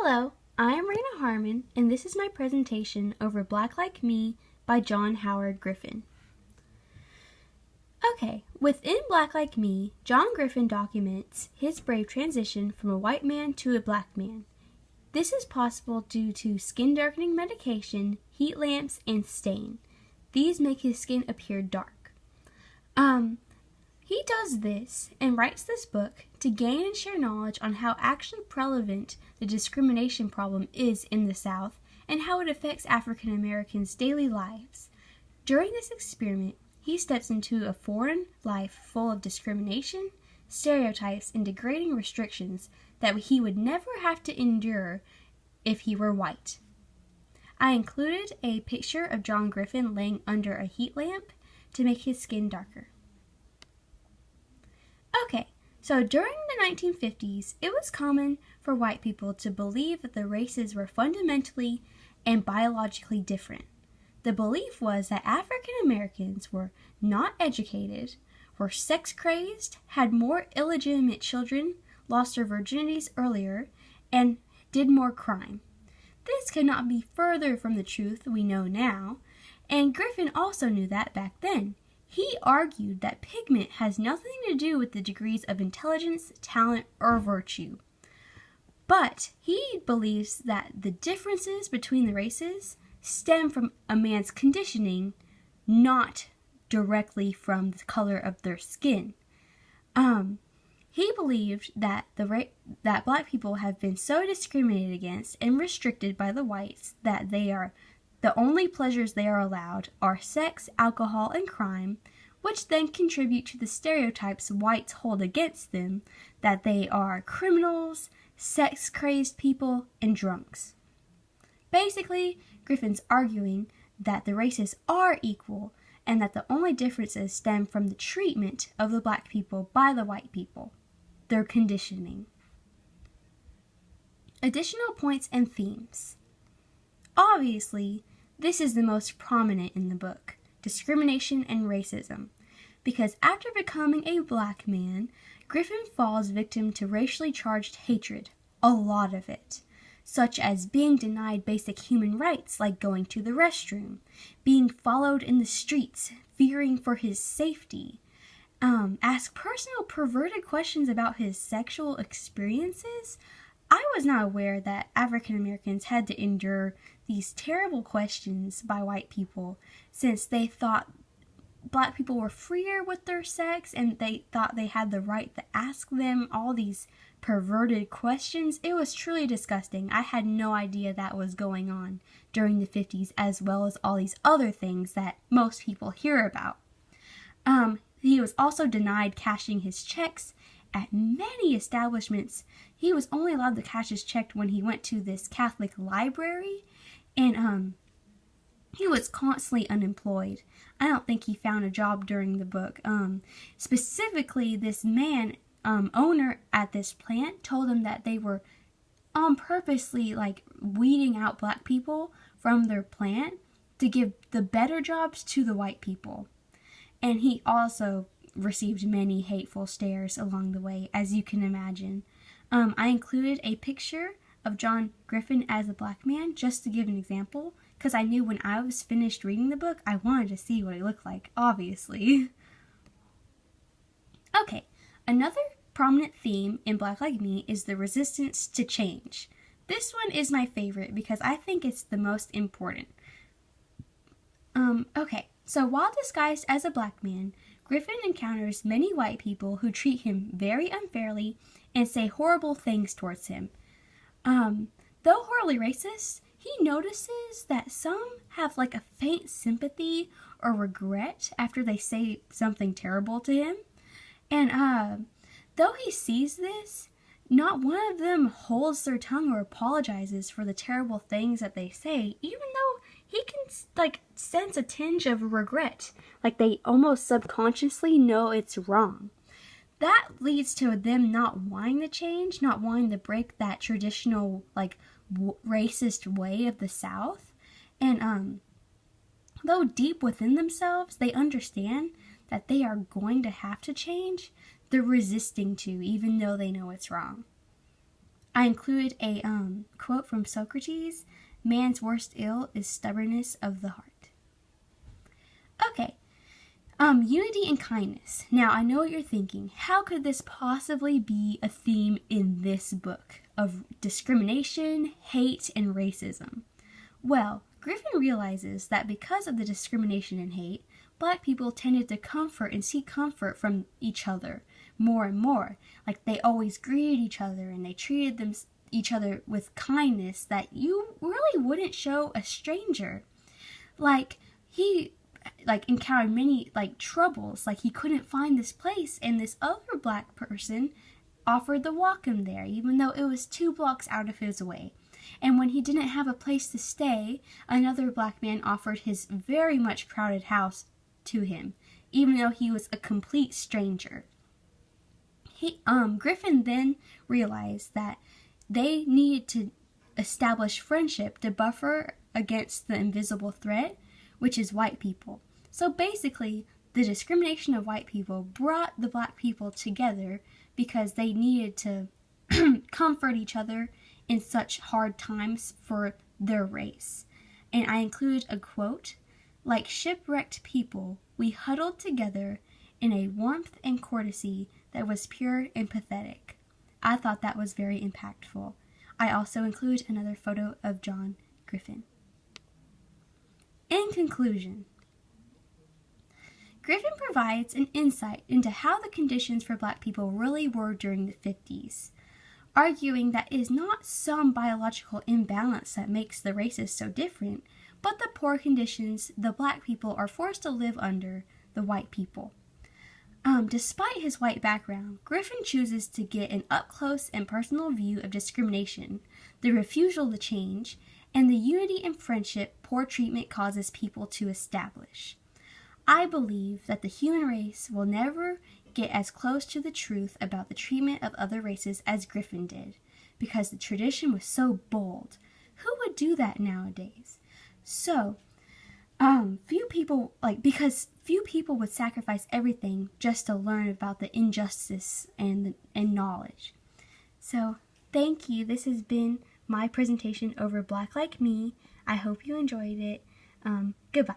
Hello, I am Raina Harmon, and this is my presentation over Black Like Me by John Howard Griffin. Okay, within Black Like Me, John Griffin documents his brave transition from a white man to a black man. This is possible due to skin darkening medication, heat lamps, and stain. These make his skin appear dark. He does this and writes this book to gain and share knowledge on how actually prevalent the discrimination problem is in the South and how it affects African Americans' daily lives. During this experiment, he steps into a foreign life full of discrimination, stereotypes, and degrading restrictions that he would never have to endure if he were white. I included a picture of John Griffin laying under a heat lamp to make his skin darker. Okay, so during the 1950s, it was common for white people to believe that the races were fundamentally and biologically different. The belief was that African Americans were not educated, were sex-crazed, had more illegitimate children, lost their virginities earlier, and did more crime. This could not be further from the truth we know now, and Griffin also knew that back then. He argued that pigment has nothing to do with the degrees of intelligence, talent, or virtue. But he believes that the differences between the races stem from a man's conditioning, not directly from the color of their skin. He believed that that black people have been so discriminated against and restricted by the whites that the only pleasures they are allowed are sex, alcohol, and crime, which then contribute to the stereotypes whites hold against them, that they are criminals, sex-crazed people, and drunks. Basically, Griffin's arguing that the races are equal and that the only differences stem from the treatment of the black people by the white people, their conditioning. Additional points and themes. Obviously, this is the most prominent in the book, discrimination and racism, because after becoming a black man, Griffin falls victim to racially charged hatred, a lot of it, such as being denied basic human rights like going to the restroom, being followed in the streets, fearing for his safety, ask personal perverted questions about his sexual experiences. I was not aware that African Americans had to endure these terrible questions by white people since they thought black people were freer with their sex and they thought they had the right to ask them all these perverted questions. It was truly disgusting. I had no idea that was going on during the 50s, as well as all these other things that most people hear about. He was also denied cashing his checks at many establishments. He was only allowed to cash his check when he went to this Catholic library, and he was constantly unemployed. I don't think he found a job during the book. Specifically, this man, owner at this plant, told him that they were purposely weeding out black people from their plant to give the better jobs to the white people. And he also received many hateful stares along the way, as you can imagine. I included a picture of John Griffin as a black man just to give an example, because I knew when I was finished reading the book, I wanted to see what he looked like, obviously. Okay, another prominent theme in Black Like Me is the resistance to change. This one is my favorite because I think it's the most important. Okay, so while disguised as a black man, Griffin encounters many white people who treat him very unfairly and say horrible things towards him. Though horribly racist, he notices that some have a faint sympathy or regret after they say something terrible to him. And though he sees this, not one of them holds their tongue or apologizes for the terrible things that they say, even though he can sense a tinge of regret, they almost subconsciously know it's wrong. That leads to them not wanting to change, not wanting to break that traditional racist way of the South. And though deep within themselves they understand that they are going to have to change, they're resisting to, even though they know it's wrong. I include a quote from Socrates: "Man's worst ill is stubbornness of the heart." Okay, unity and kindness. Now, I know what you're thinking. How could this possibly be a theme in this book of discrimination, hate, and racism? Well, Griffin realizes that because of the discrimination and hate, Black people tended to comfort and seek comfort from each other more and more. Like, they always greeted each other and they treated each other with kindness that you really wouldn't show a stranger. Like, he encountered many troubles. Like, he couldn't find this place, and this other Black person offered to walk him there, even though it was 2 blocks out of his way. And when he didn't have a place to stay, another Black man offered his very much crowded house to him, even though he was a complete stranger. Griffin then realized that they needed to establish friendship to buffer against the invisible threat, which is white people. So basically, the discrimination of white people brought the Black people together because they needed to comfort each other in such hard times for their race. And I include a quote: "Like shipwrecked people, we huddled together in a warmth and courtesy that was pure and pathetic." I thought that was very impactful. I also include another photo of John Griffin. In conclusion, Griffin provides an insight into how the conditions for Black people really were during the 50s, arguing that it is not some biological imbalance that makes the races so different, but the poor conditions the Black people are forced to live under the white people. Despite his white background, Griffin chooses to get an up-close and personal view of discrimination, the refusal to change, and the unity and friendship poor treatment causes people to establish. I believe that the human race will never get as close to the truth about the treatment of other races as Griffin did, because the tradition was so bold. Who would do that nowadays? So, few people would sacrifice everything just to learn about the injustice and knowledge. So, thank you. This has been my presentation over Black Like Me. I hope you enjoyed it. Goodbye.